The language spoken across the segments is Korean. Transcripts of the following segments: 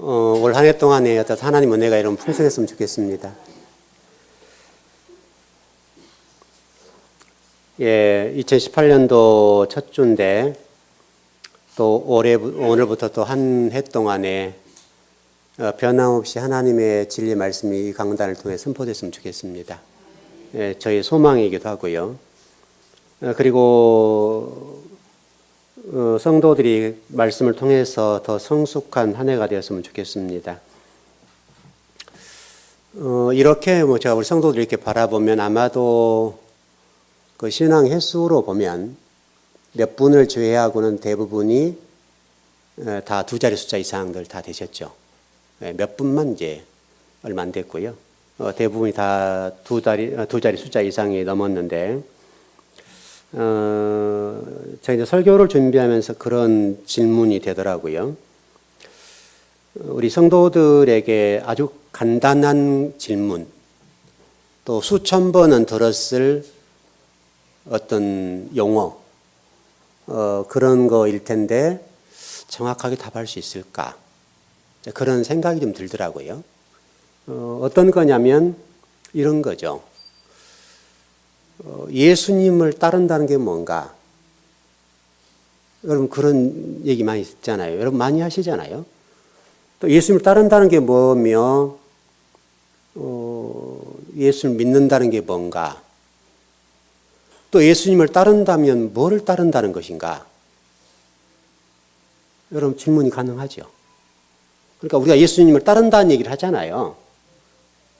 올 한 해 동안에 어떤 하나님 은혜가 이런 풍성했으면 좋겠습니다. 예, 2018년도 첫 주인데 또 오늘부터 또 한 해 동안에 변함없이 하나님의 진리 말씀이 이 강단을 통해 선포됐으면 좋겠습니다. 예, 저희 소망이기도 하고요. 그리고 성도들이 말씀을 통해서 더 성숙한 한 해가 되었으면 좋겠습니다. 이렇게 제가 우리 성도들 이렇게 바라보면 아마도 그 신앙 횟수로 보면 몇 분을 제외하고는 대부분이 다 두 자리 숫자 이상들 다 되셨죠. 몇 분만 이제 얼마 안 됐고요. 대부분이 다 두 자리 숫자 이상이 넘었는데, 제가 이제 설교를 준비하면서 그런 질문이 되더라고요. 우리 성도들에게 아주 간단한 질문, 또 수천 번은 들었을 어떤 용어, 그런 거일 텐데 정확하게 답할 수 있을까? 그런 생각이 좀 들더라고요. 어떤 거냐면 이런 거죠. 예수님을 따른다는 게 뭔가? 여러분 그런 얘기 많이 듣잖아요. 여러분 많이 하시잖아요. 또 예수님을 따른다는 게 뭐며, 예수를 믿는다는 게 뭔가? 또 예수님을 따른다면 뭐를 따른다는 것인가? 여러분 질문이 가능하죠. 그러니까 우리가 예수님을 따른다는 얘기를 하잖아요.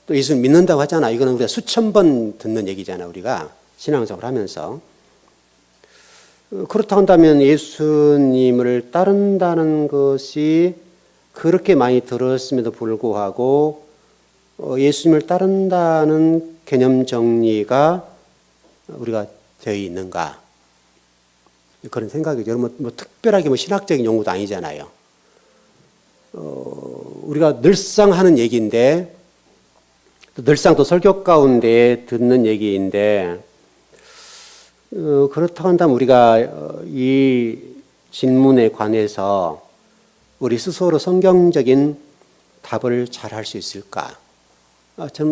또 예수를 믿는다고 하잖아요. 이거는 우리가 수천 번 듣는 얘기잖아요. 우리가 신앙생활을 하면서. 그렇다고 한다면 예수님을 따른다는 것이 그렇게 많이 들었음에도 불구하고 예수님을 따른다는 개념 정리가 우리가 되어 있는가? 그런 생각이죠. 여러분 특별하게 신학적인 연구도 아니잖아요. 우리가 늘상 하는 얘기인데, 늘상 또 설교 가운데 듣는 얘기인데, 그렇다고 한다면 우리가 이 질문에 관해서 우리 스스로 성경적인 답을 잘 할 수 있을까?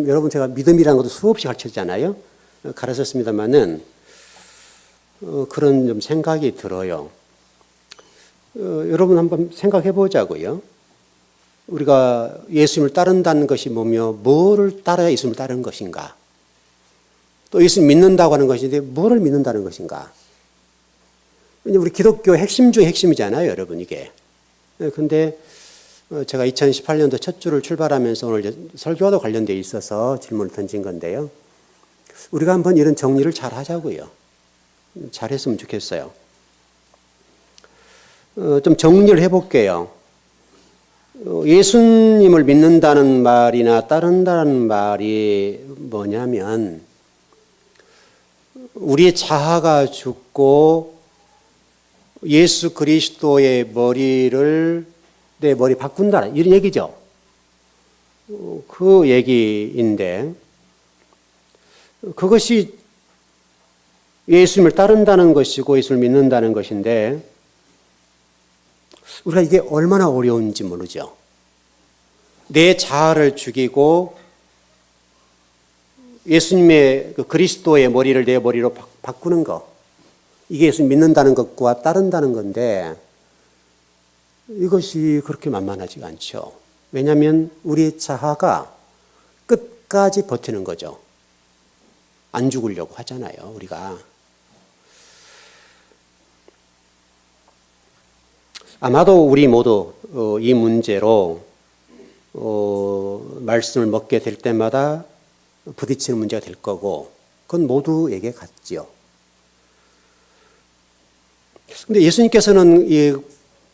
여러분 제가 믿음이라는 것도 수없이 가르쳤잖아요. 가르쳤습니다만은 그런 좀 생각이 들어요. 여러분 한번 생각해 보자고요. 우리가 예수님을 따른다는 것이 뭐며, 뭐를 따라야 예수님을 따르는 것인가? 또 예수님 믿는다고 하는 것인데 뭐를 믿는다는 것인가? 우리 기독교 핵심 중에 핵심이잖아요, 여러분 이게. 근데 제가 2018년도 첫 주를 출발하면서 오늘 설교와도 관련되어 있어서 질문을 던진 건데요. 우리가 한번 이런 정리를 잘 하자고요. 잘 했으면 좋겠어요. 좀 정리를 해볼게요. 예수님을 믿는다는 말이나 따른다는 말이 뭐냐면, 우리의 자아가 죽고 예수 그리스도의 머리를 내 머리 바꾼다, 이런 얘기죠. 그 얘기인데, 그것이 예수님을 따른다는 것이고 예수를 믿는다는 것인데, 우리가 이게 얼마나 어려운지 모르죠. 내 자아를 죽이고 예수님의 그리스도의 머리를 내 머리로 바꾸는 것, 이게 예수님 믿는다는 것과 따른다는 건데, 이것이 그렇게 만만하지가 않죠. 왜냐하면 우리의 자아가 끝까지 버티는 거죠. 안 죽으려고 하잖아요, 우리가. 아마도 우리 모두 이 문제로 말씀을 먹게 될 때마다 부딪히는 문제가 될 거고, 그건 모두에게 같지요. 근데 예수님께서는 이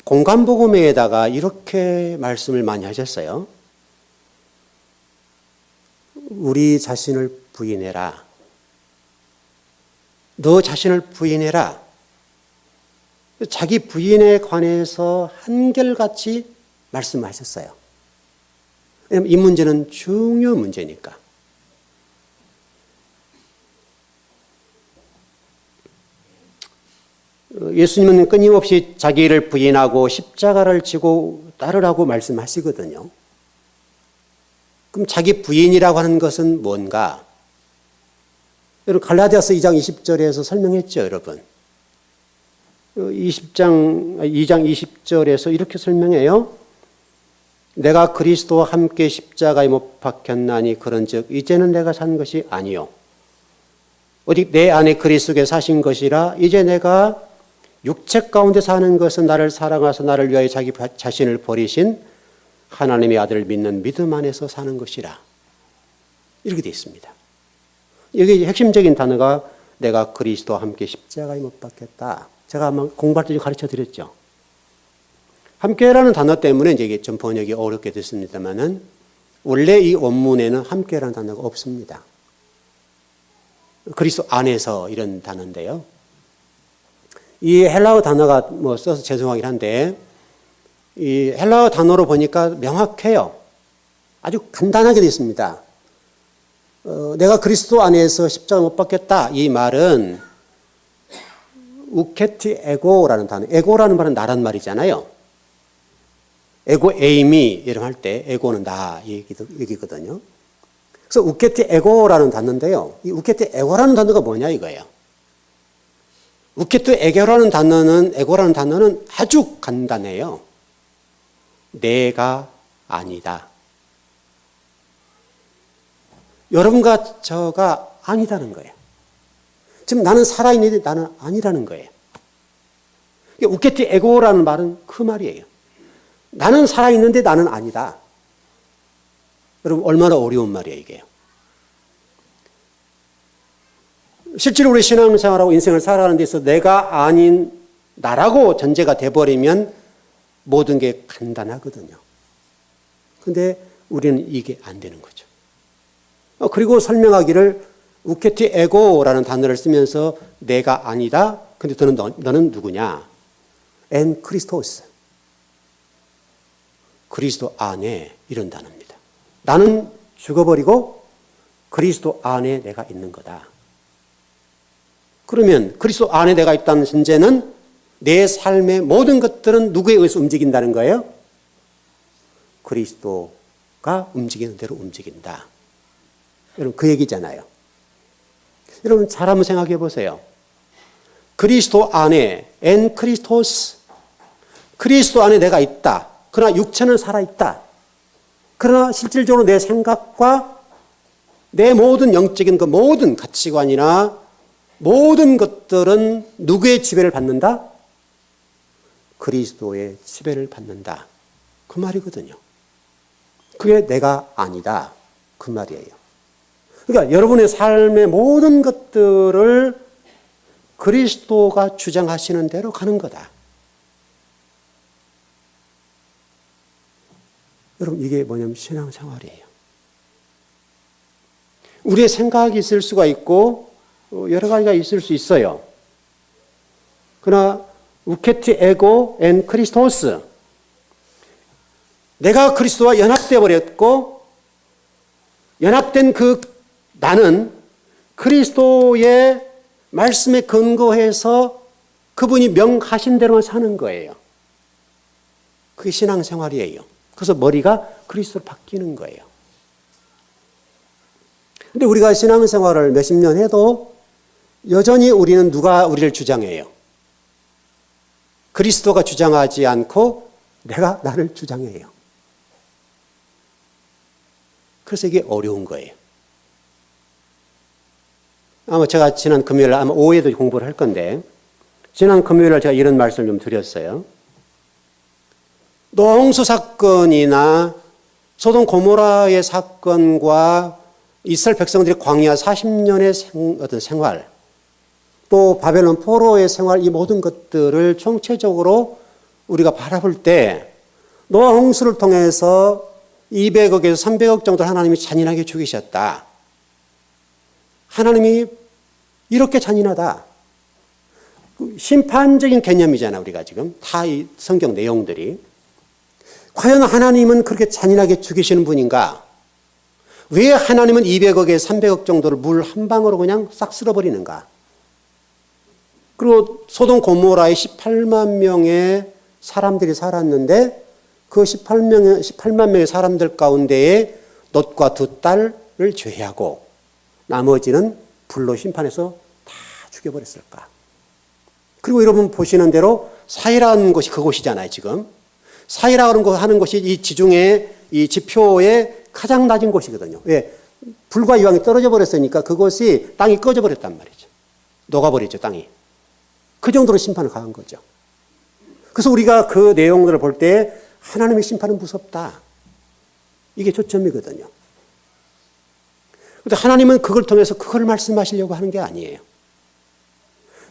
공간복음에다가 이렇게 말씀을 많이 하셨어요. 우리 자신을 부인해라. 너 자신을 부인해라. 자기 부인에 관해서 한결같이 말씀하셨어요. 왜냐하면 이 문제는 중요한 문제니까. 예수님은 끊임없이 자기를 부인하고 십자가를 지고 따르라고 말씀하시거든요. 그럼 자기 부인이라고 하는 것은 뭔가? 여러분 갈라디아서 2장 20절에서 설명했죠, 여러분. 2장 20절에서 이렇게 설명해요. 내가 그리스도와 함께 십자가에 못 박혔나니 그런즉 이제는 내가 산 것이 아니요 오직 내 안에 그리스도께 사신 것이라. 이제 내가 육체 가운데 사는 것은 나를 사랑하사 나를 위하여 자기 자신을 버리신 하나님의 아들을 믿는 믿음 안에서 사는 것이라. 이렇게 되어 있습니다. 여기 핵심적인 단어가 내가 그리스도와 함께 십자가에 못 박혔다. 제가 아마 공부할 때 가르쳐 드렸죠. 함께라는 단어 때문에 이제 이게 좀 번역이 어렵게 됐습니다만은 원래 이 원문에는 함께라는 단어가 없습니다. 그리스도 안에서 이런 단어인데요. 이 헬라어 단어가 뭐 써서 죄송하긴 한데 이 헬라어 단어로 보니까 명확해요. 아주 간단하게 되어 있습니다. 내가 그리스도 안에서 십자가 못 박혔다. 이 말은 우케티 에고라는 단어. 에고라는 말은 나란 말이잖아요. 에고 에이미 이런 할 때 에고는 나 얘기거든요. 그래서 우케티 에고라는 단어인데요. 이 우케티 에고라는 단어가 뭐냐 이거예요. 우케티 에고라는 단어는 아주 간단해요. 내가 아니다. 여러분과 저가 아니다는 거예요. 지금 나는 살아있는데 나는 아니라는 거예요. 우케티 에고라는 말은 그 말이에요. 나는 살아있는데 나는 아니다. 여러분 얼마나 어려운 말이에요 이게요. 실제로 우리 신앙생활하고 인생을 살아가는 데 있어서 내가 아닌 나라고 전제가 돼버리면 모든 게 간단하거든요. 그런데 우리는 이게 안 되는 거죠. 그리고 설명하기를 우케티 에고라는 단어를 쓰면서 내가 아니다. 근데 너는 누구냐? 엔 크리스토스. 그리스도 안에 이런 단어입니다. 나는 죽어버리고 그리스도 안에 내가 있는 거다. 그러면 그리스도 안에 내가 있다는 전제는 내 삶의 모든 것들은 누구에 의해서 움직인다는 거예요? 그리스도가 움직이는 대로 움직인다. 여러분 그 얘기잖아요. 여러분 잘 한번 생각해 보세요. 그리스도 안에 엔 크리스토스. 그리스도 안에 내가 있다. 그러나 육체는 살아있다. 그러나 실질적으로 내 생각과 내 모든 영적인 그 모든 가치관이나 모든 것들은 누구의 지배를 받는다? 그리스도의 지배를 받는다. 그 말이거든요. 그게 내가 아니다. 그 말이에요. 그러니까 여러분의 삶의 모든 것들을 그리스도가 주장하시는 대로 가는 거다. 여러분 이게 뭐냐면 신앙생활이에요. 우리의 생각이 있을 수가 있고 여러 가지가 있을 수 있어요. 그러나 우케티 에고 엔 크리스토스. 내가 그리스도와 연합되어 버렸고 연합된 그 나는 그리스도의 말씀에 근거해서 그분이 명하신 대로만 사는 거예요. 그게 신앙생활이에요. 그래서 머리가 그리스도로 바뀌는 거예요. 근데 우리가 신앙생활을 몇십 년 해도 여전히 우리는 누가 우리를 주장해요? 그리스도가 주장하지 않고 내가 나를 주장해요. 그래서 이게 어려운 거예요. 아마 제가 지난 금요일 아마 오후에도 공부를 할 건데 지난 금요일에 제가 이런 말씀을 좀 드렸어요. 노홍수 사건이나 소돔 고모라의 사건과 이스라엘 백성들이 광야 40년의 어떤 생활, 또 바벨론 포로의 생활, 이 모든 것들을 총체적으로 우리가 바라볼 때 노아 홍수를 통해서 200억에서 300억 정도 하나님이 잔인하게 죽이셨다. 하나님이 이렇게 잔인하다. 심판적인 개념이잖아 우리가 지금 다 이 성경 내용들이. 과연 하나님은 그렇게 잔인하게 죽이시는 분인가? 왜 하나님은 200억에 300억 정도를 물 한 방으로 그냥 싹 쓸어버리는가? 그리고 소돔 고모라에 18만 명의 사람들이 살았는데 그 18만 명의 사람들 가운데에 롯과 두 딸을 제외하고 나머지는 불로 심판해서 다 죽여버렸을까? 그리고 여러분 보시는 대로 사이라는 곳이 그곳이잖아요, 지금. 사이라는 거 하는 곳이 이 지중해 이 지표의 가장 낮은 곳이거든요. 왜? 불과 이왕이 떨어져 버렸으니까 그곳이 땅이 꺼져 버렸단 말이죠. 녹아버리죠, 땅이. 그 정도로 심판을 가한 거죠. 그래서 우리가 그 내용들을 볼 때 하나님의 심판은 무섭다. 이게 초점이거든요. 그런데 하나님은 그걸 통해서 그걸 말씀하시려고 하는 게 아니에요.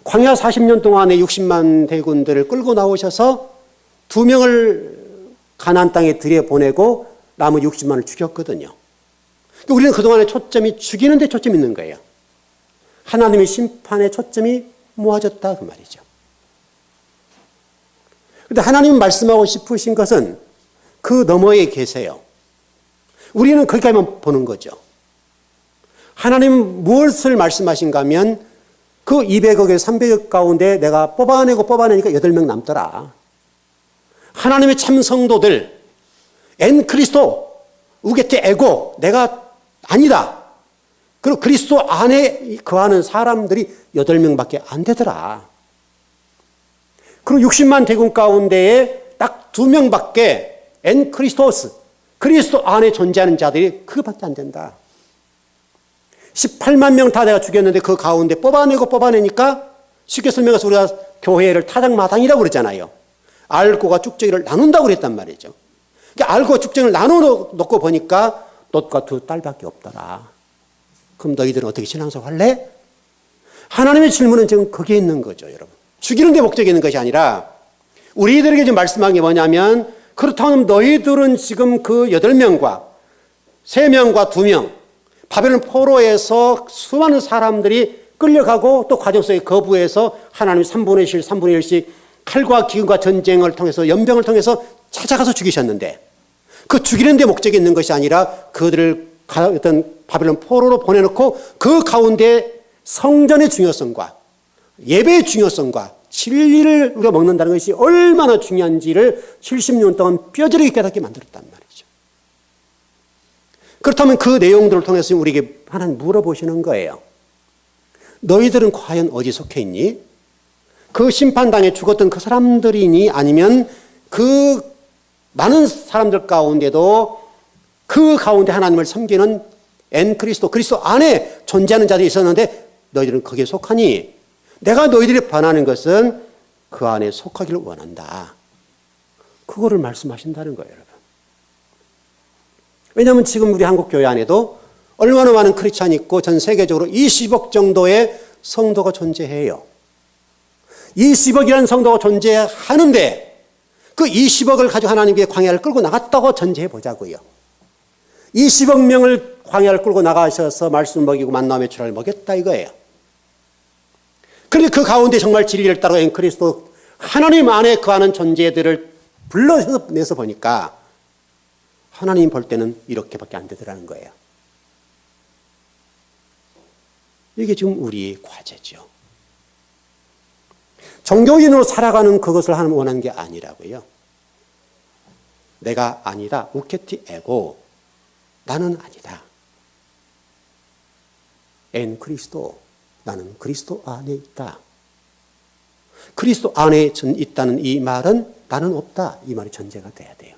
광야 40년 동안에 60만 대군들을 끌고 나오셔서 2명을 가나안 땅에 들여보내고 나머지 60만을 죽였거든요. 그러니까 우리는 그동안의 초점이 죽이는 데 초점이 있는 거예요. 하나님의 심판의 초점이 모아졌다 그 말이죠. 그런데 하나님 말씀하고 싶으신 것은 그 너머에 계세요. 우리는 거기까지만 보는 거죠. 하나님 무엇을 말씀하신가 하면 그 200억에 300억 가운데 내가 뽑아내니까 8명 남더라. 하나님의 참 성도들, 엔 그리스도, 우게테 에고, 내가 아니다. 그리고 그리스도 안에 거하는 사람들이 8명밖에 안 되더라. 그리고 60만 대군 가운데에 딱 2명밖에 엔 크리스토스, 그리스도 안에 존재하는 자들이 그것밖에 안 된다. 18만 명 다 내가 죽였는데 그 가운데 뽑아내니까 쉽게 설명해서 우리가 교회를 타작마당이라고 그러잖아요. 알고가 쭉정이를 나눈다고 그랬단 말이죠. 그러니까 알고가 쭉정이를 나눠놓고 보니까 롯과 두 딸밖에 없더라. 그럼 너희들은 어떻게 신앙생활 할래? 하나님의 질문은 지금 거기에 있는 거죠, 여러분. 죽이는 데 목적이 있는 것이 아니라 우리들에게 지금 말씀한 게 뭐냐면 그렇다면 너희들은 지금 그 8명과 3명과 2명 바벨론 포로에서 수많은 사람들이 끌려가고 또 과정 속에 거부해서 하나님이 3분의 1씩 3분의 1씩 칼과 기근과 전쟁을 통해서 연병을 통해서 찾아가서 죽이셨는데 그 죽이는 데 목적이 있는 것이 아니라 그들을 어떤 바벨론 포로로 보내놓고 그 가운데 성전의 중요성과 예배의 중요성과 진리를 우리가 먹는다는 것이 얼마나 중요한지를 70년 동안 뼈저리게 깨닫게 만들었단 말이죠. 그렇다면 그 내용들을 통해서 우리에게 하나님 물어보시는 거예요. 너희들은 과연 어디 속해 있니? 그 심판당에 죽었던 그 사람들이니 아니면 그 많은 사람들 가운데도 그 가운데 하나님을 섬기는 엔 그리스도 안에 존재하는 자들이 있었는데 너희들은 거기에 속하니 내가 너희들이 변하는 것은 그 안에 속하기를 원한다. 그거를 말씀하신다는 거예요, 여러분. 왜냐하면 지금 우리 한국 교회 안에도 얼마나 많은 크리스찬이 있고 전 세계적으로 20억 정도의 성도가 존재해요. 20억이라는 성도가 존재하는데 그 20억을 가지고 하나님께 광야를 끌고 나갔다고 전제해 보자고요. 20억 명을 광야를 끌고 나가셔서 말씀 먹이고 만나 메추라를 먹였다 이거예요. 그런데 그 가운데 정말 진리를 따르고 엔 그리스도 하나님 안에 거하는 존재들을 불러내서 보니까 하나님 볼 때는 이렇게밖에 안 되더라는 거예요. 이게 지금 우리의 과제죠. 종교인으로 살아가는 그것을 하나님 원하는 게 아니라고요. 내가 아니다. 우케티 에고. 나는 아니다. 엔 그리스도. 나는 그리스도 안에 있다. 그리스도 안에 있다는 이 말은 나는 없다. 이 말이 전제가 돼야 돼요.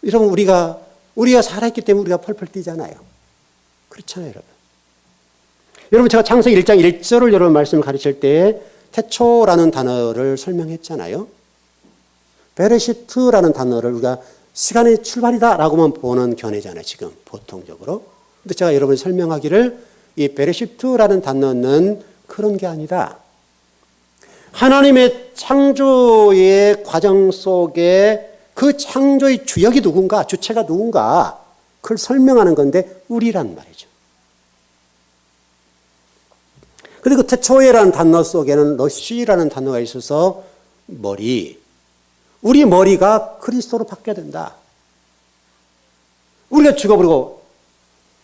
여러분 우리가 살아있기 때문에 우리가 펄펄 뛰잖아요. 그렇잖아요, 여러분. 여러분 제가 창세기 1장 1절을 여러분 말씀을 가르칠 때 태초라는 단어를 설명했잖아요. 베레시트라는 단어를 우리가 시간의 출발이다라고만 보는 견해잖아요, 지금 보통적으로. 근데 제가 여러분이 설명하기를 이 베레시트라는 단어는 그런 게 아니다. 하나님의 창조의 과정 속에 그 창조의 주역이 누군가, 주체가 누군가, 그걸 설명하는 건데 우리란 말이죠. 그리고 태초에라는 단어 속에는 러쉬라는 단어가 있어서 머리, 우리 머리가 그리스도로 바뀌어야 된다. 우리가 죽어버리고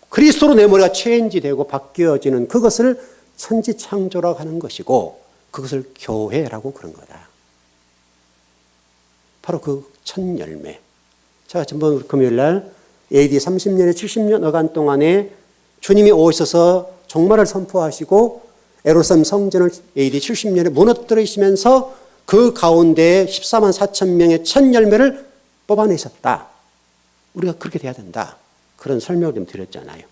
그리스도로 내 머리가 체인지되고 바뀌어지는 그것을 천지 창조라고 하는 것이고 그것을 교회라고 그런 거다. 바로 그 첫 열매. 자, 전번 금요일 날 AD 30년에 70년 어간 동안에 주님이 오셔서 종말을 선포하시고 예루살렘 성전을 AD 70년에 무너뜨리시면서 그 가운데 14만 4천 명의 첫 열매를 뽑아내셨다. 우리가 그렇게 돼야 된다. 그런 설명을 좀 드렸잖아요.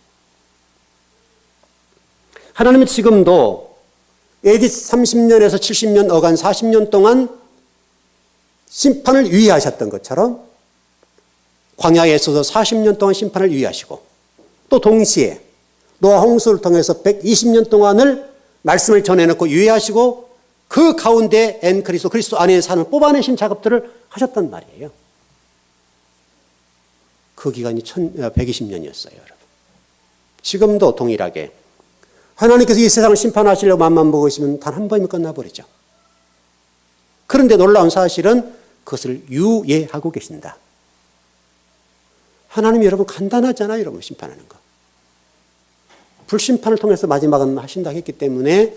하나님은 지금도 AD 30년에서 70년 어간 40년 동안 심판을 유예하셨던 것처럼 광야에서도 40년 동안 심판을 유예하시고 또 동시에 노아 홍수를 통해서 120년 동안을 말씀을 전해놓고 유예하시고 그 가운데 그리스도 안에 사는 뽑아내신 작업들을 하셨단 말이에요. 그 기간이 120년이었어요, 여러분. 지금도 동일하게 하나님께서 이 세상을 심판하시려고 맘만 먹으시면 단 한 번이면 끝나버리죠. 그런데 놀라운 사실은 그것을 유예하고 계신다. 하나님이 여러분 간단하잖아요, 여러분 심판하는 거. 불심판을 통해서 마지막은 하신다고 했기 때문에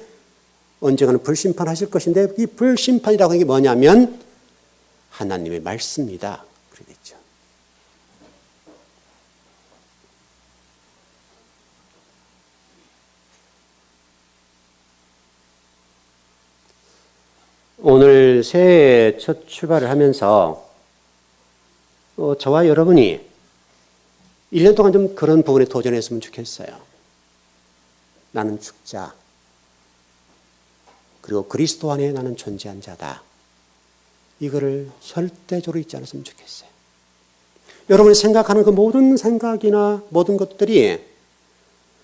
언젠가는 불심판하실 것인데 이 불심판이라고 하는 게 뭐냐면 하나님의 말씀이다. 그러겠죠. 오늘 새해 첫 출발을 하면서 저와 여러분이 1년 동안 좀 그런 부분에 도전했으면 좋겠어요. 나는 죽자. 그리고 그리스도 안에 나는 존재한 자다. 이거를 절대적으로 잊지 않았으면 좋겠어요. 여러분이 생각하는 그 모든 생각이나 모든 것들이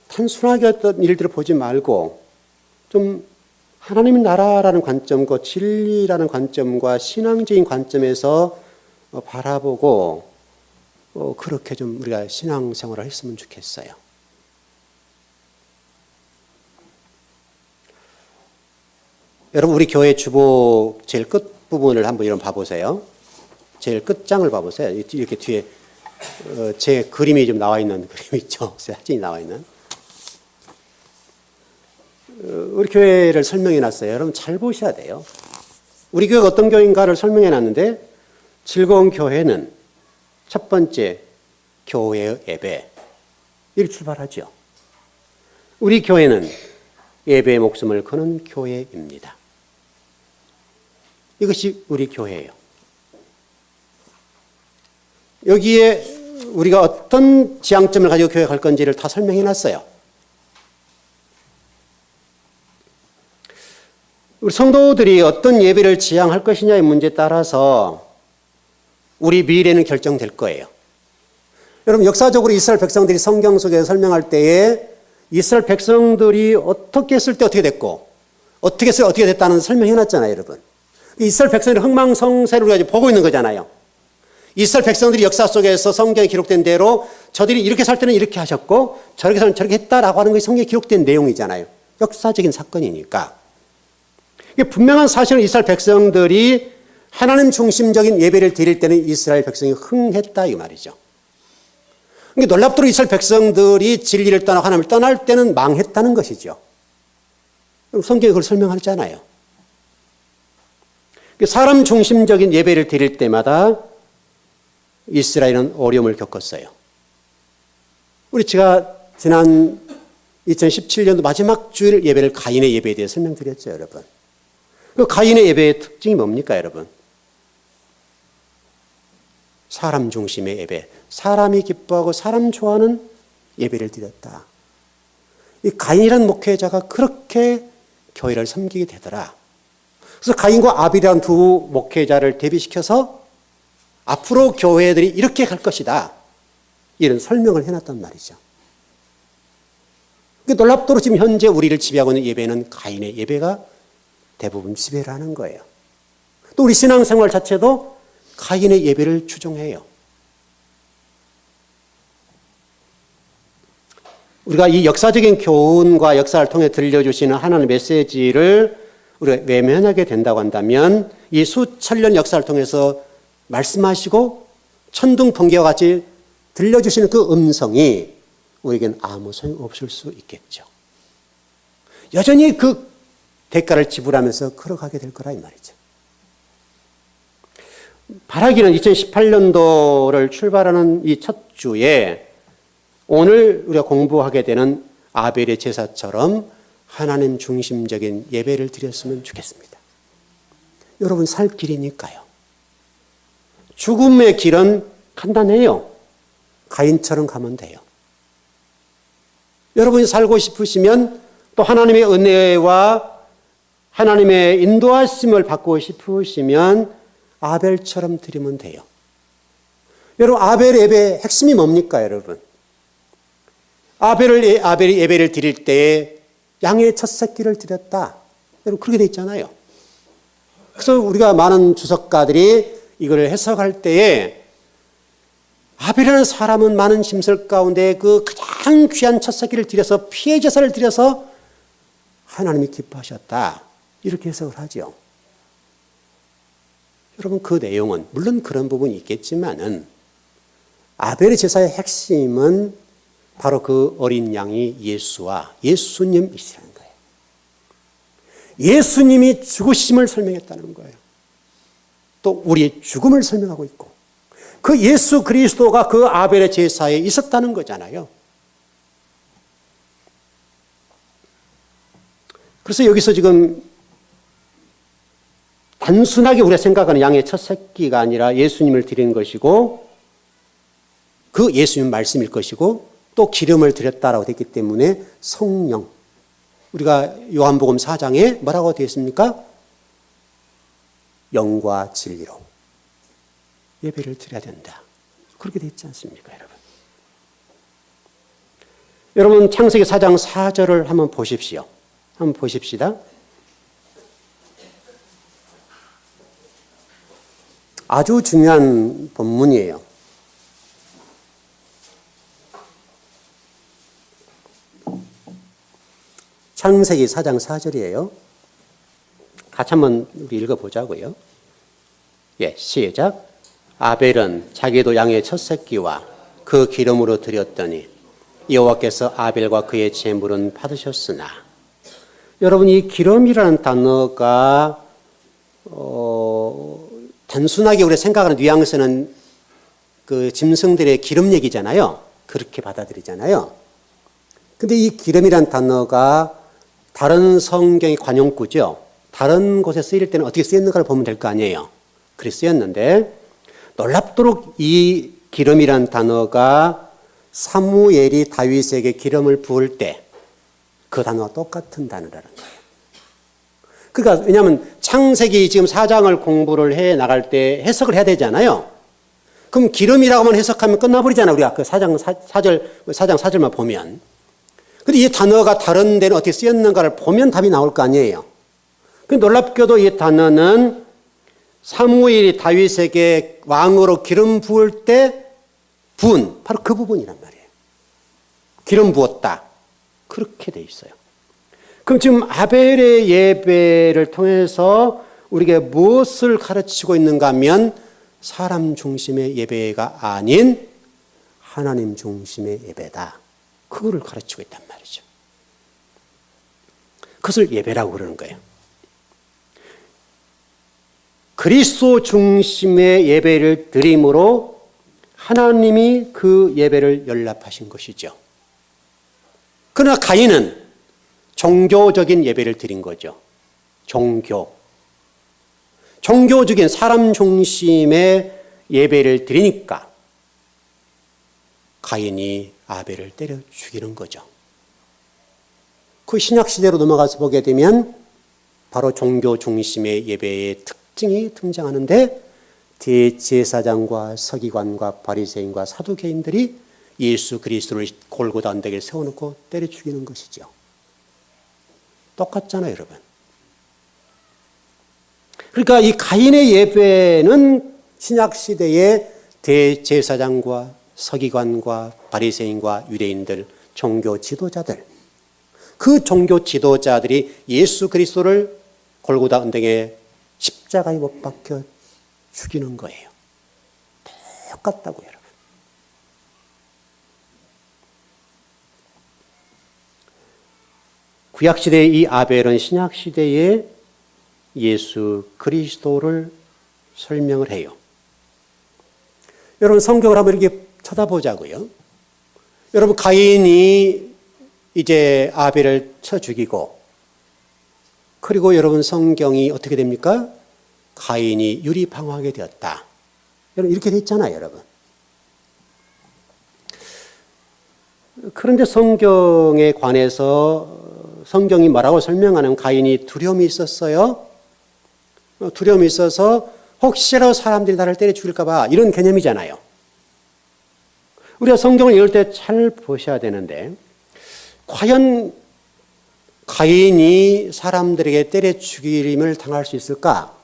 단순하게 어떤 일들을 보지 말고 좀 하나님의 나라라는 관점과 진리라는 관점과 신앙적인 관점에서 바라보고 그렇게 좀 우리가 신앙생활을 했으면 좋겠어요. 여러분 우리 교회 주보 제일 끝부분을 한번 이런 봐보세요. 제일 끝장을 봐보세요. 이렇게 뒤에 제 그림이 좀 나와 있는 그림 있죠. 사진이 나와 있는. 우리 교회를 설명해 놨어요. 여러분 잘 보셔야 돼요. 우리 교회가 어떤 교회인가를 설명해 놨는데 즐거운 교회는 첫 번째 교회의 예배. 이렇게 출발하죠. 우리 교회는 예배의 목숨을 거는 교회입니다. 이것이 우리 교회예요. 여기에 우리가 어떤 지향점을 가지고 교회 갈 건지를 다 설명해 놨어요. 우리 성도들이 어떤 예배를 지향할 것이냐의 문제에 따라서 우리 미래는 결정될 거예요. 여러분 역사적으로 이스라엘 백성들이 성경 속에서 설명할 때에 이스라엘 백성들이 어떻게 했을 때 어떻게 됐고 어떻게 했을 때 어떻게 됐다는 설명해 놨잖아요, 여러분. 이스라엘 백성들이 흥망성쇠를 우리가 보고 있는 거잖아요. 이스라엘 백성들이 역사 속에서 성경에 기록된 대로 저들이 이렇게 살 때는 이렇게 하셨고 저렇게 살면 저렇게 했다라고 하는 것이 성경에 기록된 내용이잖아요. 역사적인 사건이니까. 이게 분명한 사실은 이스라엘 백성들이 하나님 중심적인 예배를 드릴 때는 이스라엘 백성이 흥했다 이 말이죠. 그러니까 놀랍도록 이스라엘 백성들이 진리를 떠나고 하나님을 떠날 때는 망했다는 것이죠. 성경이 그걸 설명하잖아요. 사람 중심적인 예배를 드릴 때마다 이스라엘은 어려움을 겪었어요. 제가 지난 2017년도 마지막 주일 예배를 가인의 예배에 대해 설명드렸죠, 여러분. 그 가인의 예배의 특징이 뭡니까, 여러분? 사람 중심의 예배. 사람이 기뻐하고 사람 좋아하는 예배를 드렸다. 이 가인이라는 목회자가 그렇게 교회를 섬기게 되더라. 그래서 가인과 아빌이라는 두 목회자를 대비시켜서 앞으로 교회들이 이렇게 갈 것이다. 이런 설명을 해놨단 말이죠. 놀랍도록 지금 현재 우리를 지배하고 있는 예배는 가인의 예배가 대부분 지배를 하는 거예요. 또 우리 신앙생활 자체도 가인의 예배를 추종해요. 우리가 이 역사적인 교훈과 역사를 통해 들려주시는 하나님의 메시지를 우리가 외면하게 된다고 한다면 이 수천년 역사를 통해서 말씀하시고 천둥 번개와 같이 들려주시는 그 음성이 우리에겐 아무 소용 없을 수 있겠죠. 여전히 그 대가를 지불하면서 걸어가게 될 거라 이 말이죠. 바라기는 2018년도를 출발하는 이 첫 주에 오늘 우리가 공부하게 되는 아벨의 제사처럼 하나님 중심적인 예배를 드렸으면 좋겠습니다. 여러분 살 길이니까요. 죽음의 길은 간단해요. 가인처럼 가면 돼요. 여러분이 살고 싶으시면 또 하나님의 은혜와 하나님의 인도하심을 받고 싶으시면 아벨처럼 드리면 돼요. 여러분 아벨 예배의 핵심이 뭡니까 여러분? 아벨이 예배를 드릴 때에 양의 첫 새끼를 드렸다. 여러분 그렇게 돼 있잖아요. 그래서 우리가 많은 주석가들이 이걸 해석할 때에 아벨이라는 사람은 많은 짐승 가운데 그 가장 귀한 첫 새끼를 드려서 피해 제사를 드려서 하나님이 기뻐하셨다. 이렇게 해석을 하죠. 여러분 그 내용은 물론 그런 부분이 있겠지만은 아벨의 제사의 핵심은 바로 그 어린 양이 예수와 예수님이시라는 거예요. 예수님이 죽으심을 설명했다는 거예요. 또 우리의 죽음을 설명하고 있고 그 예수 그리스도가 그 아벨의 제사에 있었다는 거잖아요. 그래서 여기서 지금 단순하게 우리가 생각하는 양의 첫 새끼가 아니라 예수님을 드린 것이고 그 예수님 말씀일 것이고 또 기름을 드렸다라고 되어 있기 때문에 성령, 우리가 요한복음 4장에 뭐라고 되어 있습니까? 영과 진리로 예배를 드려야 된다. 그렇게 되어 있지 않습니까 여러분? 여러분 창세기 4장 4절을 한번 보십시오. 한번 보십시다. 아주 중요한 본문이에요. 창세기 4장 4절이에요. 같이 한번 우리 읽어보자고요. 예, 시작. 아벨은 자기도 양의 첫 새끼와 그 기름으로 드렸더니 여호와께서 아벨과 그의 제물은 받으셨으나. 여러분 이 기름이라는 단어가 단순하게 우리가 생각하는 뉘앙스는 그 짐승들의 기름 얘기잖아요. 그렇게 받아들이잖아요. 근데 이 기름이라는 단어가 다른 성경의 관용구죠. 다른 곳에 쓰일 때는 어떻게 쓰였는가를 보면 될 거 아니에요. 그렇게 쓰였는데 놀랍도록 이 기름이라는 단어가 사무엘이 다윗에게 기름을 부을 때 그 단어와 똑같은 단어라는 거예요. 그러니까 왜냐하면 창세기 지금 4장을 공부를 해 나갈 때 해석을 해야 되잖아요. 그럼 기름이라고만 해석하면 끝나버리잖아요. 우리가 그 4장 4절만 보면. 근데 이 단어가 다른 데는 어떻게 쓰였는가를 보면 답이 나올 거 아니에요. 근데 놀랍게도 이 단어는 사무엘이 다윗에게 왕으로 기름 부을 때 부은 바로 그 부분이란 말이에요. 기름 부었다. 그렇게 돼 있어요. 그럼 지금 아벨의 예배를 통해서 우리에게 무엇을 가르치고 있는가 하면 사람 중심의 예배가 아닌 하나님 중심의 예배다. 그거를 가르치고 있단 말이죠. 그것을 예배라고 그러는 거예요. 그리스도 중심의 예배를 드림으로 하나님이 그 예배를 연락하신 것이죠. 그러나 가인은 종교적인 예배를 드린 거죠. 종교적인 사람 중심의 예배를 드리니까 가인이 아벨을 때려 죽이는 거죠. 그 신약시대로 넘어가서 보게 되면 바로 종교 중심의 예배의 특징이 등장하는데 대제사장과 서기관과 바리새인과 사두개인들이 예수 그리스도를 골고다 언덕에 세워놓고 때려 죽이는 것이죠. 똑같잖아요, 여러분. 그러니까 이 가인의 예배는 신약시대의 대제사장과 서기관과 바리새인과 유대인들, 종교 지도자들, 그 종교 지도자들이 예수 그리스도를 골고다 언덕에 십자가에 못 박혀 죽이는 거예요. 똑같다고요, 여러분. 구약시대의 이 아벨은 신약시대의 예수 그리스도를 설명을 해요. 여러분 성경을 한번 이렇게 쳐다보자고요. 여러분 가인이 이제 아벨을 쳐 죽이고, 그리고 여러분 성경이 어떻게 됩니까? 가인이 유리방어하게 되었다. 여러분 이렇게 돼 있잖아요, 여러분. 그런데 성경에 관해서 성경이 뭐라고 설명하는, 가인이 두려움이 있었어요. 두려움이 있어서 혹시라도 사람들이 나를 때려 죽일까 봐, 이런 개념이잖아요. 우리가 성경을 읽을 때 잘 보셔야 되는데, 과연 가인이 사람들에게 때려 죽임을 당할 수 있을까?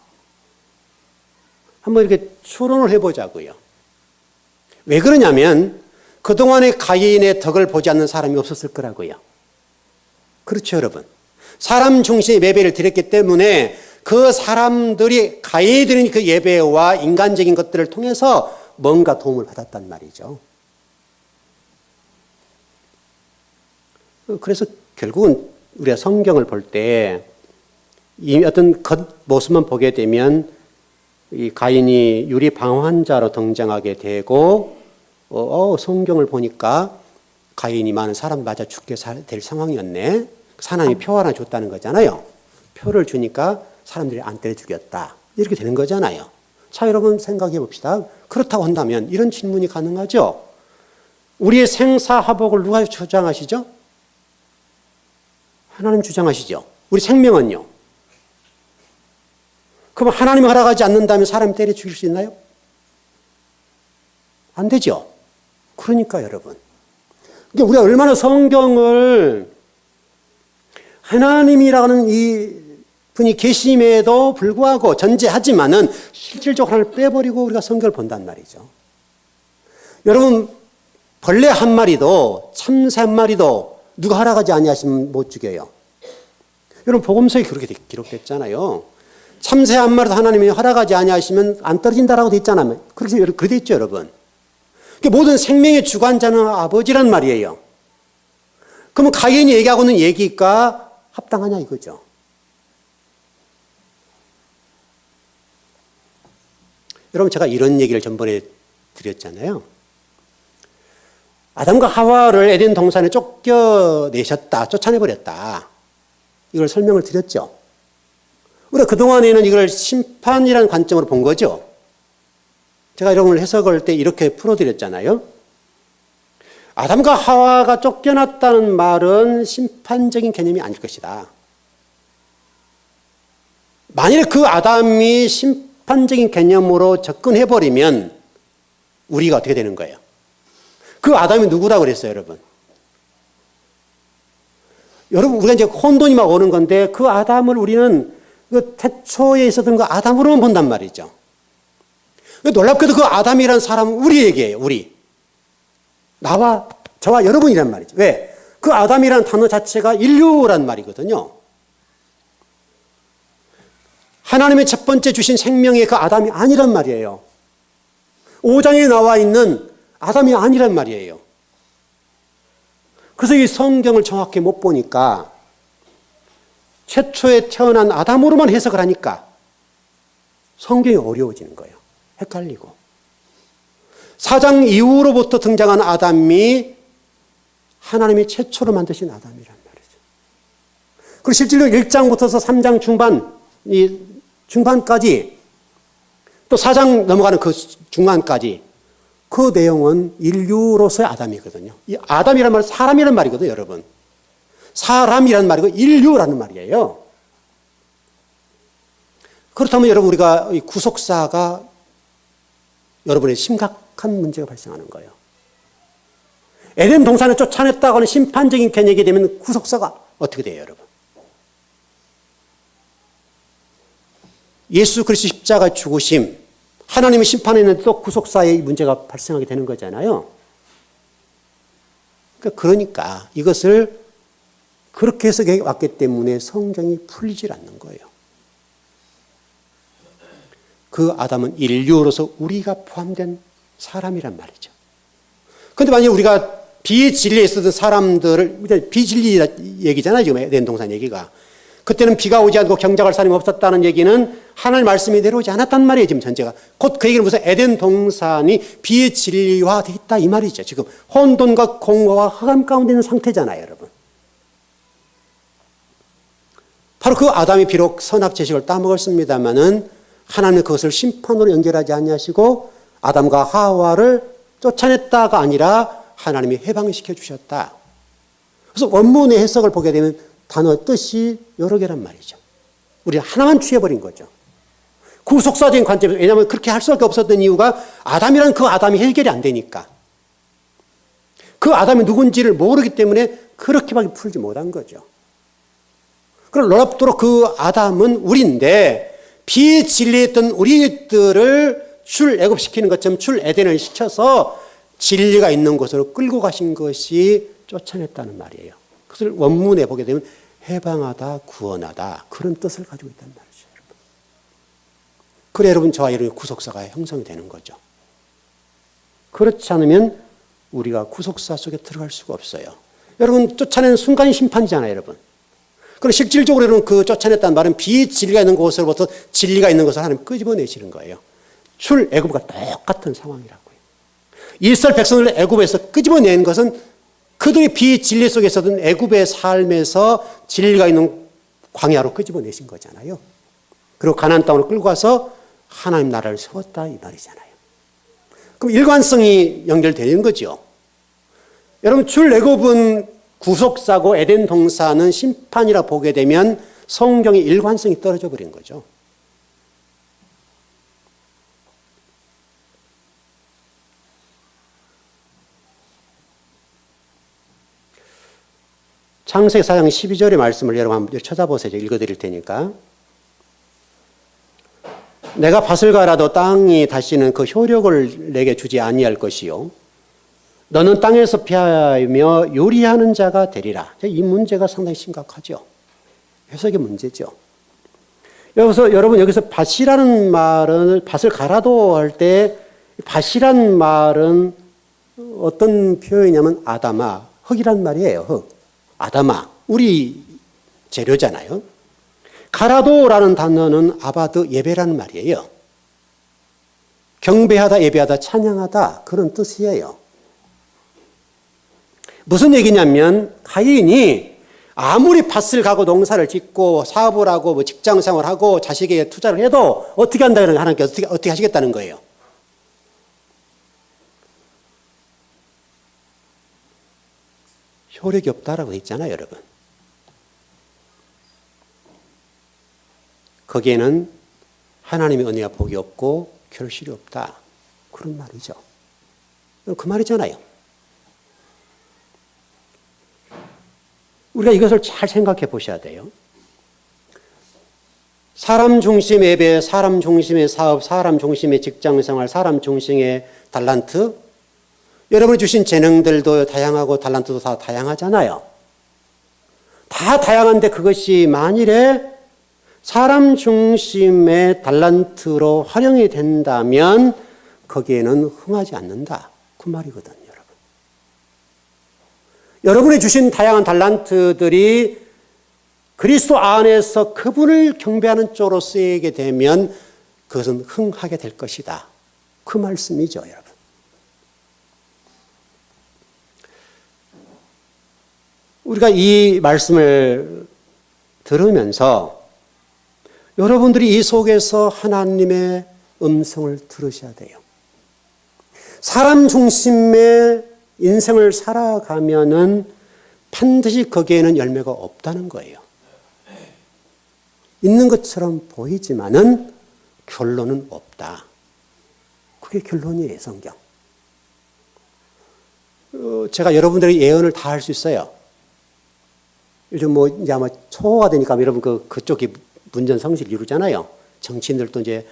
한번 이렇게 추론을 해보자고요. 왜 그러냐면 그동안에 가인의 덕을 보지 않는 사람이 없었을 거라고요. 그렇죠, 여러분. 사람 중심의 예배를 드렸기 때문에 그 사람들이 가인이 드린 그 예배와 인간적인 것들을 통해서 뭔가 도움을 받았단 말이죠. 그래서 결국은 우리가 성경을 볼 때 이 어떤 겉모습만 보게 되면 이 가인이 유리방황자로 등장하게 되고, 성경을 보니까 가인이 많은 사람 맞아 죽게 될 상황이었네. 하나님이 표 하나 줬다는 거잖아요. 표를 주니까 사람들이 안 때려 죽였다. 이렇게 되는 거잖아요. 자, 여러분 생각해 봅시다. 그렇다고 한다면 이런 질문이 가능하죠. 우리의 생사화복을 누가 주장하시죠? 하나님 주장하시죠. 우리 생명은요? 그럼 하나님이 허락하지 않는다면 사람이 때려 죽일 수 있나요? 안 되죠. 그러니까 여러분, 우리가 얼마나 성경을 하나님이라는 이 분이 계심에도 불구하고 전제하지만은 실질적으로 하나님을 빼버리고 우리가 성경을 본단 말이죠. 여러분, 벌레 한 마리도, 참새 한 마리도 누가 허락하지 아니하시면 못 죽여요. 여러분 복음서에 그렇게 기록됐잖아요. 참새 한 마리도 하나님이 허락하지 아니하시면 안 떨어진다라고 돼 있잖아요. 그렇게 돼 있죠, 여러분. 모든 생명의 주관자는 아버지란 말이에요. 그러면 가인이 얘기하고 있는 얘기가 합당하냐 이거죠. 여러분 제가 이런 얘기를 전번에 드렸잖아요. 아담과 하와를 에덴 동산에 쫓아내버렸다. 이걸 설명을 드렸죠. 우리가 그동안에는 이걸 심판이라는 관점으로 본 거죠. 제가 여러분을 해석할 때 이렇게 풀어드렸잖아요. 아담과 하와가 쫓겨났다는 말은 심판적인 개념이 아닐 것이다. 만일 그 아담이 심판적인 개념으로 접근해버리면 우리가 어떻게 되는 거예요? 그 아담이 누구라고 그랬어요, 여러분? 여러분, 우리가 이제 혼돈이 막 오는 건데 그 아담을 우리는 그 태초에 있었던 그 아담으로만 본단 말이죠. 놀랍게도 그 아담이라는 사람은 우리 얘기예요, 우리. 나와, 저와 여러분이란 말이죠. 왜? 그 아담이라는 단어 자체가 인류란 말이거든요. 하나님의 첫 번째 주신 생명의 그 아담이 아니란 말이에요. 5장에 나와 있는 아담이 아니란 말이에요. 그래서 이 성경을 정확히 못 보니까 최초에 태어난 아담으로만 해석을 하니까 성경이 어려워지는 거예요. 헷갈리고. 4장 이후로부터 등장한 아담이 하나님이 최초로 만드신 아담이란 말이죠. 그리고 실제로 1장부터서 3장 중반까지 또 4장 넘어가는 그 중간까지 그 내용은 인류로서의 아담이거든요. 이 아담이란 말은 사람이란 말이거든요, 여러분. 사람이란 말이고 인류라는 말이에요. 그렇다면 여러분, 우리가 이 구속사가 여러분의 심각한 문제가 발생하는 거예요. 에덴 동산을 쫓아냈다고 하는 심판적인 개념이 되면 구속사가 어떻게 돼요, 여러분? 예수 그리스도 십자가 죽으심, 하나님이 심판했는데 또 구속사의 문제가 발생하게 되는 거잖아요. 그러니까 이것을 그렇게 해석해 왔기 때문에 성경이 풀리질 않는 거예요. 그 아담은 인류로서 우리가 포함된 사람이란 말이죠. 그런데 만약 우리가 비진리에 있었던 사람들을, 비진리 얘기잖아요, 지금 에덴 동산 얘기가. 그때는 비가 오지 않고 경작할 사람이 없었다는 얘기는 하늘 말씀이 내려오지 않았단 말이에요, 지금 전제가. 곧 그 얘기는 무슨 에덴 동산이 비진리화되어 있다, 이 말이죠. 지금 혼돈과 공허와 흑암 가운데 있는 상태잖아요, 여러분. 바로 그 아담이 비록 선악제식을 따먹었습니다마는 하나님은 그것을 심판으로 연결하지 아니하시고 아담과 하와를 쫓아냈다가 아니라 하나님이 해방시켜 주셨다. 그래서 원문의 해석을 보게 되면 단어 뜻이 여러 개란 말이죠. 우리는 하나만 취해버린 거죠. 구속사적인 관점에서. 왜냐하면 그렇게 할 수밖에 없었던 이유가 아담이란 그 아담이 해결이 안 되니까. 그 아담이 누군지를 모르기 때문에 그렇게밖에 풀지 못한 거죠. 그럼 놀랍도록 그 아담은 우리인데 비진리했던 우리들을 출애굽시키는 것처럼 출에덴을 시켜서 진리가 있는 곳으로 끌고 가신 것이 쫓아냈다는 말이에요. 그것을 원문에 보게 되면 해방하다, 구원하다, 그런 뜻을 가지고 있단 말이죠, 여러분. 그래 여러분, 저와 여러분의 구속사가 형성이 되는 거죠. 그렇지 않으면 우리가 구속사 속에 들어갈 수가 없어요. 여러분, 쫓아내는 순간이 심판이잖아요, 여러분. 그럼 실질적으로 여러분, 그 쫓아냈다는 말은 비진리가 있는 곳으로부터 진리가 있는 것을 하나님 끄집어내시는 거예요. 출애굽과 똑같은 상황이라고요. 이스라엘 백성을 애굽에서 끄집어낸 것은 그들의 비진리 속에 있었던 애굽의 삶에서 진리가 있는 광야로 끄집어내신 거잖아요. 그리고 가나안 땅으로 끌고 가서 하나님 나라를 세웠다, 이 말이잖아요. 그럼 일관성이 연결되는 거죠. 여러분, 출애굽은 구속사고 에덴 동산은 심판이라 보게 되면 성경의 일관성이 떨어져 버린 거죠. 창세기 4장 12절의 말씀을 여러분 한번 찾아보세요. 제가 읽어드릴 테니까. 내가 밭을 갈아도 땅이 다시는 그 효력을 내게 주지 아니할 것이요. 너는 땅에서 피하며 요리하는 자가 되리라. 이 문제가 상당히 심각하죠. 해석의 문제죠. 여러분 여기서 밭이라는 말은 밭을 갈아도 할 때 밭이란 말은 어떤 표현이냐면 아담아, 흙이란 말이에요. 흙. 아담아, 우리 재료잖아요. 가라도라는 단어는 아바드, 예배라는 말이에요. 경배하다, 예배하다, 찬양하다, 그런 뜻이에요. 무슨 얘기냐면 가인이 아무리 밭을 가고 농사를 짓고 사업을 하고 뭐 직장 생활하고 자식에게 투자를 해도 어떻게 한다는 하나님께서 어떻게 하시겠다는 거예요. 효력이 없다라고 했잖아요, 여러분. 거기에는 하나님의 은혜와 복이 없고 결실이 없다, 그런 말이죠. 그 말이잖아요. 우리가 이것을 잘 생각해 보셔야 돼요. 사람 중심의 예배, 사람 중심의 사업, 사람 중심의 직장생활, 사람 중심의 달란트, 여러분이 주신 재능들도 다양하고 달란트도 다 다양하잖아요. 다 다양한데 그것이 만일에 사람 중심의 달란트로 활용이 된다면 거기에는 흥하지 않는다, 그 말이거든요. 여러분이 주신 다양한 달란트들이 그리스도 안에서 그분을 경배하는 쪽으로 쓰이게 되면 그것은 흥하게 될 것이다, 그 말씀이죠, 여러분. 우리가 이 말씀을 들으면서 여러분들이 이 속에서 하나님의 음성을 들으셔야 돼요. 사람 중심의 인생을 살아가면은 반드시 거기에는 열매가 없다는 거예요. 있는 것처럼 보이지만은 결론은 없다. 그게 결론이에요, 성경. 제가 여러분들의 예언을 다 할 수 있어요. 요즘 뭐 이제 아마 초호가 되니까 여러분 그쪽이 문전 성실 이루잖아요. 정치인들도 이제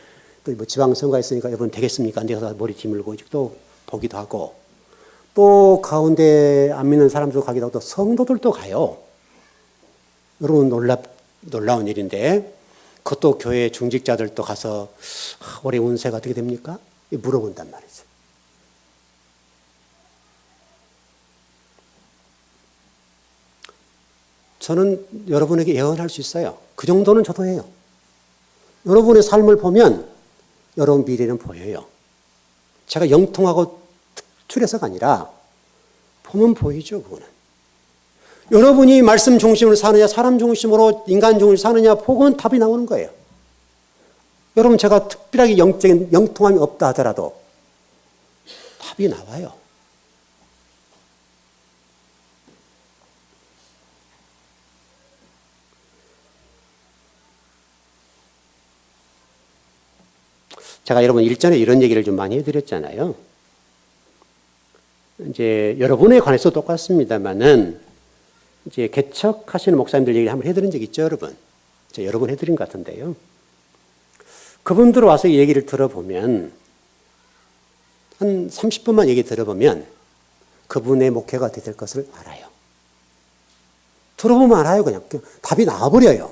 또 뭐 지방선거가 있으니까 여러분 되겠습니까? 안 돼서 머리 뒤물고 또 보기도 하고, 또 가운데 안 믿는 사람도 가기도 하고 또 성도들도 가요. 여러분 놀라운 일인데 그것도 교회 중직자들도 가서 올해 운세가 어떻게 됩니까? 물어본단 말이죠. 저는 여러분에게 예언할 수 있어요. 그 정도는 저도 해요. 여러분의 삶을 보면 여러분 미래는 보여요. 제가 영통하고 특출해서가 아니라 보면 보이죠, 그거는. 여러분이 말씀 중심으로 사느냐, 사람 중심으로, 인간 중심으로 사느냐, 보고는 답이 나오는 거예요. 여러분, 제가 특별하게 영적인 영통함이 없다 하더라도 답이 나와요. 제가 여러분 일전에 이런 얘기를 좀 많이 해드렸잖아요. 이제 여러분에 관해서 똑같습니다만은 이제 개척하시는 목사님들 얘기 한번 해드린 적 있죠, 여러분? 제가 여러 번 해드린 것 같은데요. 그분들 와서 이 얘기를 들어보면 한 30분만 얘기 들어보면 그분의 목회가 어떻게 될 것을 알아요. 들어보면 알아요, 그냥. 답이 나와버려요.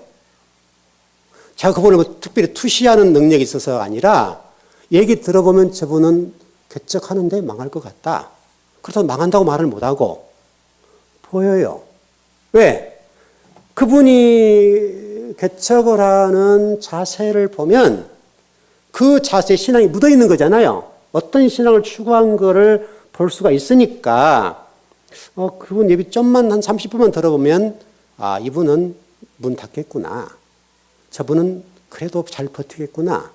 제가 그분을 뭐 특별히 투시하는 능력이 있어서가 아니라 얘기 들어보면 저분은 개척하는데 망할 것 같다. 그래서 망한다고 말을 못하고 보여요. 왜? 그분이 개척을 하는 자세를 보면 그 자세에 신앙이 묻어 있는 거잖아요. 어떤 신앙을 추구한 거를 볼 수가 있으니까 그분 예비 좀만 한 30분만 들어보면 아, 이분은 문 닫겠구나. 저분은 그래도 잘 버티겠구나.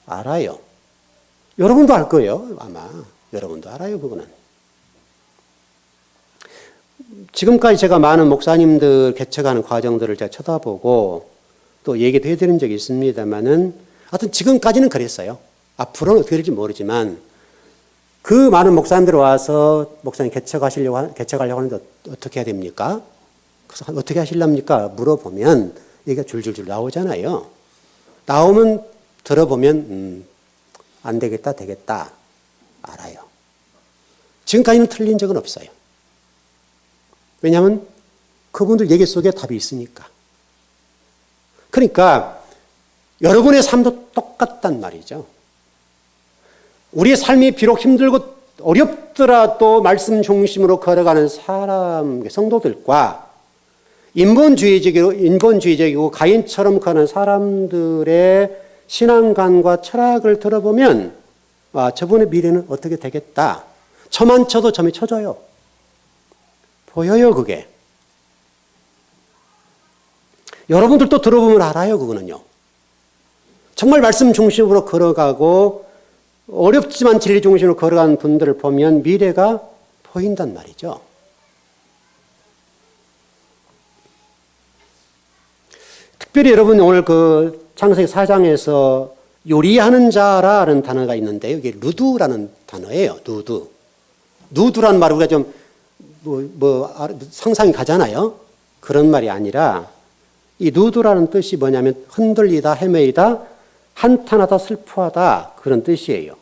알아요. 여러분도 알 거예요. 아마 여러분도 알아요. 그거는. 지금까지 제가 많은 목사님들 개척하는 과정들을 제가 쳐다보고 또 얘기도 해드린 적이 있습니다만은 하여튼 지금까지는 그랬어요. 앞으로는 어떻게 될지 모르지만 그 많은 목사님들 와서 목사님 개척하려고 하는데 어떻게 해야 됩니까? 그래서 어떻게 하실랍니까? 물어보면 얘기가 줄줄줄 나오잖아요. 나오면 들어보면 안 되겠다, 되겠다. 알아요. 지금까지는 틀린 적은 없어요. 왜냐하면 그분들 얘기 속에 답이 있으니까. 그러니까 여러분의 삶도 똑같단 말이죠. 우리의 삶이 비록 힘들고 어렵더라도 말씀 중심으로 걸어가는 사람, 성도들과 인본주의적이고 가인처럼 가는 사람들의 신앙관과 철학을 들어보면 저분의 미래는 어떻게 되겠다. 저만 쳐도 점이 쳐져요. 보여요, 그게. 여러분들도 들어보면 알아요, 그거는요. 정말 말씀 중심으로 걸어가고 어렵지만 진리 중심으로 걸어가는 분들을 보면 미래가 보인단 말이죠. 특별히 여러분 오늘 그 창세기 4장에서 요리하는 자라는 단어가 있는데요. 이게 루두라는 단어예요. 루두. 루두라는 말을 우리가 좀 상상이 가잖아요. 그런 말이 아니라 이 루두라는 뜻이 뭐냐면 흔들리다, 헤매이다, 한탄하다, 슬퍼하다 그런 뜻이에요.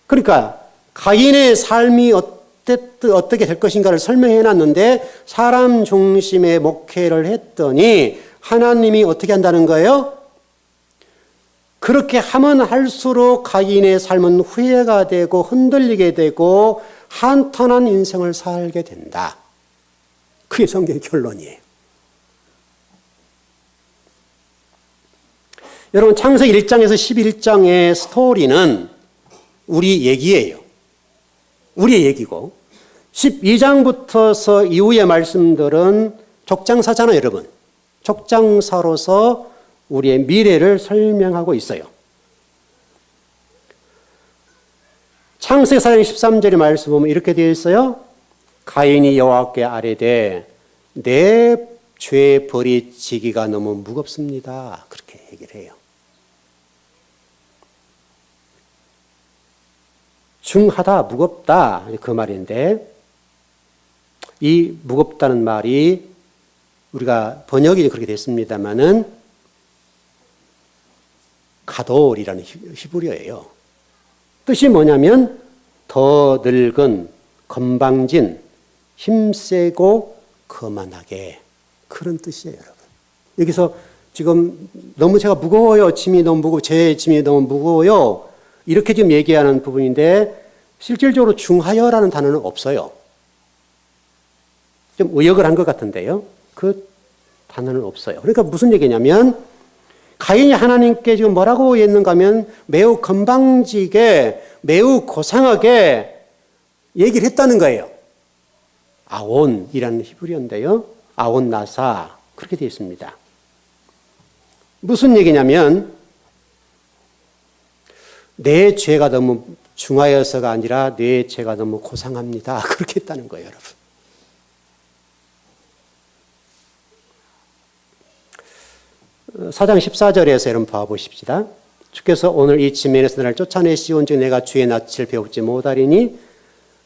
그러니까 가인의 삶이 어떻게 될 것인가를 설명해 놨는데 사람 중심의 목회를 했더니 하나님이 어떻게 한다는 거예요? 그렇게 하면 할수록 가인의 삶은 후회가 되고 흔들리게 되고 한탄한 인생을 살게 된다. 그게 성경의 결론이에요. 여러분 창세기 1장에서 11장의 스토리는 우리 얘기예요. 우리의 얘기고 12장부터서 이후의 말씀들은 족장사잖아요, 여러분. 족장사로서 우리의 미래를 설명하고 있어요. 창세기 4장 13절의 말씀 보면 이렇게 되어 있어요. 가인이 여호와께 아뢰되 내 죄 벌이 지기가 너무 무겁습니다. 그렇게 얘기를 해요. 중하다, 무겁다 그 말인데 이 무겁다는 말이 우리가 번역이 그렇게 됐습니다마는 가돌이라는 히브리어예요. 뜻이 뭐냐면 더 늙은, 건방진, 힘세고 거만하게 그런 뜻이에요, 여러분. 여기서 지금 너무 제가 무거워요. 짐이 너무 무거워. 제 짐이 너무 무거워요. 이렇게 지금 얘기하는 부분인데 실질적으로 중하여라는 단어는 없어요. 좀 의역을 한 것 같은데요. 그 단어는 없어요. 그러니까 무슨 얘기냐면 가인이 하나님께 지금 뭐라고 했는가 하면 매우 건방지게 매우 고상하게 얘기를 했다는 거예요. 아온이라는 히브리어인데요. 아온 나사 그렇게 되어 있습니다. 무슨 얘기냐면 내 죄가 너무 중하여서가 아니라 내 죄가 너무 고상합니다. 그렇게 했다는 거예요, 여러분. 사장 14절에서 여러분 봐보십시다. 주께서 오늘 이 지면에서 나를 쫓아내시온즉 내가 주의 낯을 배웁지 못하리니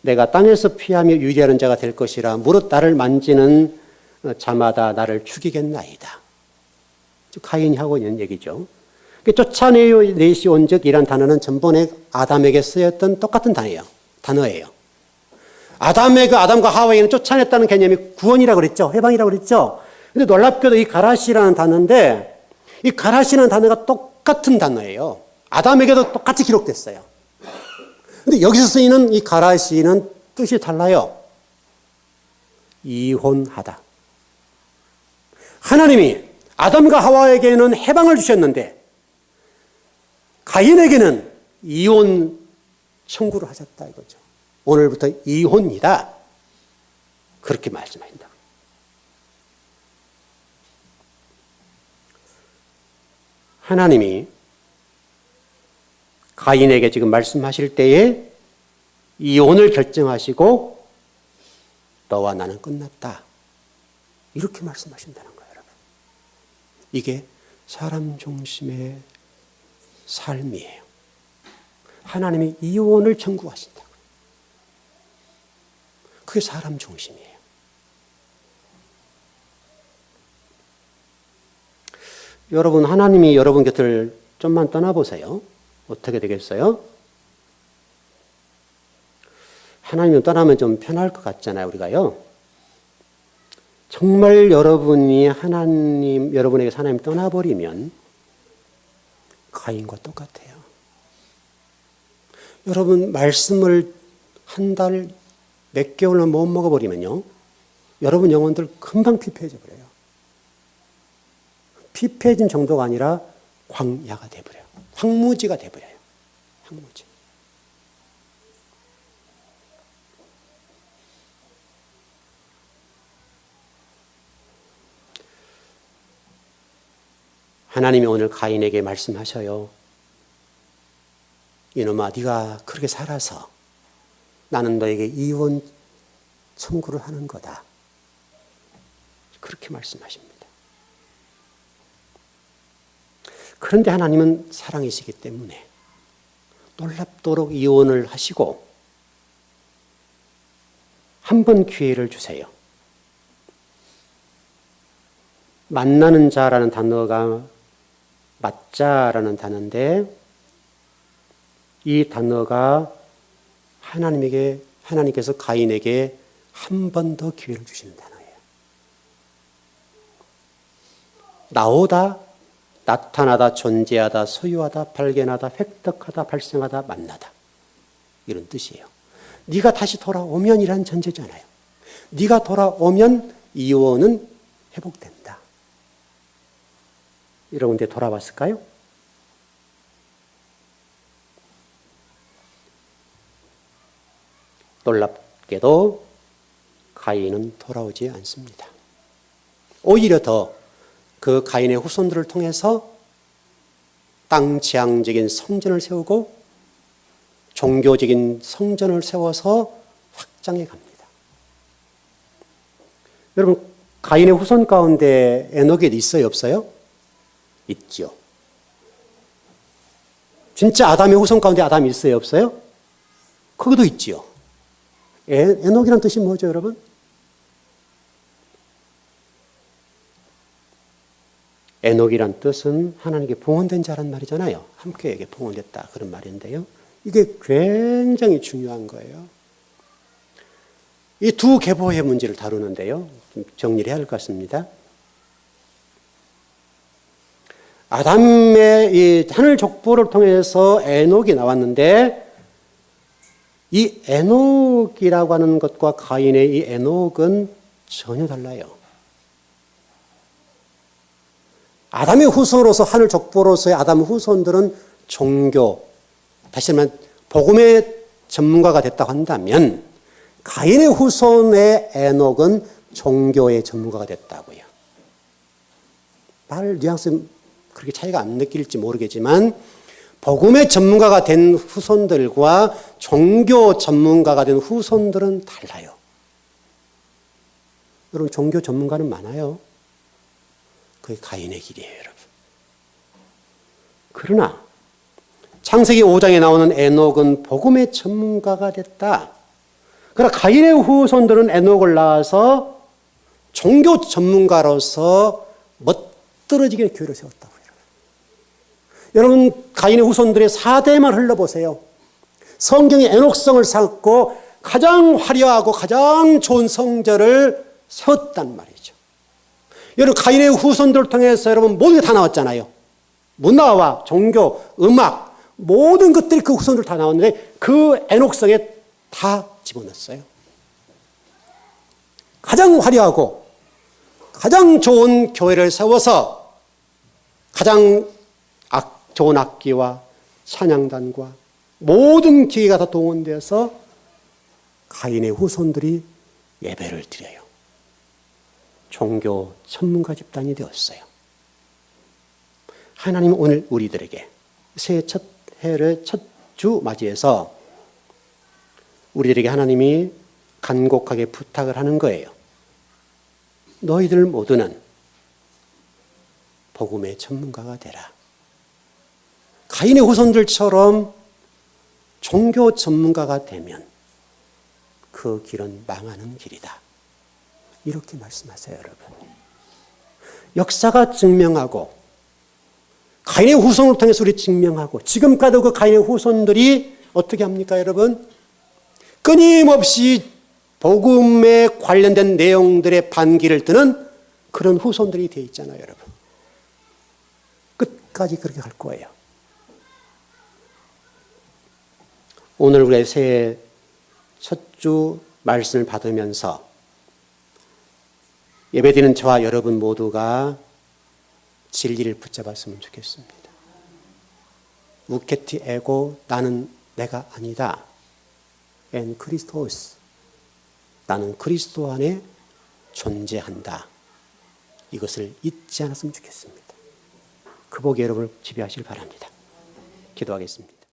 내가 땅에서 피하며 유리하는 자가 될 것이라 무릇 나를 만지는 자마다 나를 죽이겠나이다. 가인이 하고 있는 얘기죠. 쫓아내시온즉 이란 단어는 전번에 아담에게 쓰였던 똑같은 단어예요. 아담과 하와에는 쫓아냈다는 개념이 구원이라고 그랬죠. 해방이라고 그랬죠. 근데 놀랍게도 이 가라시라는 단어인데 이 가라시라는 단어가 똑같은 단어예요. 아담에게도 똑같이 기록됐어요. 근데 여기서 쓰이는 이 가라시는 뜻이 달라요. 이혼하다. 하나님이 아담과 하와에게는 해방을 주셨는데 가인에게는 이혼 청구를 하셨다 이거죠. 오늘부터 이혼이다. 그렇게 말씀하신다. 하나님이 가인에게 지금 말씀하실 때에 이혼을 결정하시고 너와 나는 끝났다. 이렇게 말씀하신다는 거예요, 여러분. 이게 사람 중심의 삶이에요. 하나님이 이혼을 청구하신다. 그게 사람 중심이에요. 여러분, 하나님이 여러분 곁을 좀만 떠나보세요. 어떻게 되겠어요? 하나님을 떠나면 좀 편할 것 같잖아요, 우리가요. 정말 여러분에게 하나님 떠나버리면 가인과 똑같아요. 여러분, 말씀을 한 달, 몇 개월만 못 먹어버리면요, 여러분 영혼들 금방 피폐해져 버려요. 피폐해진 정도가 아니라 광야가 돼버려요. 황무지가 돼버려요. 황무지. 하나님이 오늘 가인에게 말씀하셔요. 이놈아, 네가 그렇게 살아서 나는 너에게 이혼 청구를 하는 거다. 그렇게 말씀하십니다. 그런데 하나님은 사랑이시기 때문에 놀랍도록 이혼을 하시고 한 번 기회를 주세요. 만나는 자라는 단어가 맞자라는 단어인데 이 단어가 하나님께서 가인에게 한 번 더 기회를 주시는 단어예요. 나오다, 나타나다, 존재하다, 소유하다, 발견하다, 획득하다, 발생하다, 만나다. 이런 뜻이에요. 네가 다시 돌아오면 이란 전제잖아요. 네가 돌아오면 이혼은 회복된다. 여러분, 근데 돌아왔을까요? 놀랍게도 가인은 돌아오지 않습니다. 오히려 더 그 가인의 후손들을 통해서 땅 지향적인 성전을 세우고 종교적인 성전을 세워서 확장해 갑니다. 여러분, 가인의 후손 가운데 에녹이 있어요, 없어요? 있죠. 진짜 아담의 후손 가운데 아담이 있어요, 없어요? 그것도 있지요. 에녹이란 뜻이 뭐죠, 여러분? 에녹이란 뜻은 하나님께 봉헌된 자란 말이잖아요. 함께에게 봉헌됐다 그런 말인데요. 이게 굉장히 중요한 거예요. 이 두 계보의 문제를 다루는데요. 좀 정리를 해야 할 것 같습니다. 아담의 이 하늘 족보를 통해서 에녹이 나왔는데 이 에녹이라고 하는 것과 가인의 이 에녹은 전혀 달라요. 아담의 후손으로서 하늘 족보로서의 아담 후손들은 종교, 다시 말하면 복음의 전문가가 됐다고 한다면 가인의 후손의 에녹은 종교의 전문가가 됐다고요. 말 뉘앙스 그렇게 차이가 안 느낄지 모르겠지만 복음의 전문가가 된 후손들과 종교 전문가가 된 후손들은 달라요. 여러분 종교 전문가는 많아요. 그게 가인의 길이에요, 여러분. 그러나 창세기 5장에 나오는 에녹은 복음의 전문가가 됐다. 그러나 가인의 후손들은 에녹을 낳아서 종교 전문가로서 멋들어지게 교회를 세웠다고. 여러분 가인의 후손들의 4대만 흘러보세요. 성경이 에녹성을 쌓고 가장 화려하고 가장 좋은 성전을 세웠단 말이죠. 여러분 가인의 후손들을 통해서 여러분 모든 게 다 나왔잖아요. 문화와 종교, 음악 모든 것들이 그 후손들 다 나왔는데 그 에녹성에 다 집어넣었어요. 가장 화려하고 가장 좋은 교회를 세워서 가장 좋은 악기와 찬양단과 모든 기회가 다 동원되어서 가인의 후손들이 예배를 드려요. 종교 전문가 집단이 되었어요. 하나님은 오늘 우리들에게 새해 첫 해를 첫 주 맞이해서 우리들에게 하나님이 간곡하게 부탁을 하는 거예요. 너희들 모두는 복음의 전문가가 되라. 가인의 후손들처럼 종교 전문가가 되면 그 길은 망하는 길이다. 이렇게 말씀하세요, 여러분. 역사가 증명하고 가인의 후손을 통해서 우리 증명하고 지금까지도 그 가인의 후손들이 어떻게 합니까, 여러분? 끊임없이 복음에 관련된 내용들의 반기를 드는 그런 후손들이 되어 있잖아요, 여러분. 끝까지 그렇게 갈 거예요. 오늘 우리가 새해 첫 주 말씀을 받으면서 예배드리는 저와 여러분 모두가 진리를 붙잡았으면 좋겠습니다. 우케티 에고 나는 내가 아니다. 엔 크리스토스 나는 그리스도 안에 존재한다. 이것을 잊지 않았으면 좋겠습니다. 그 복이 여러분을 지배하시길 바랍니다. 기도하겠습니다.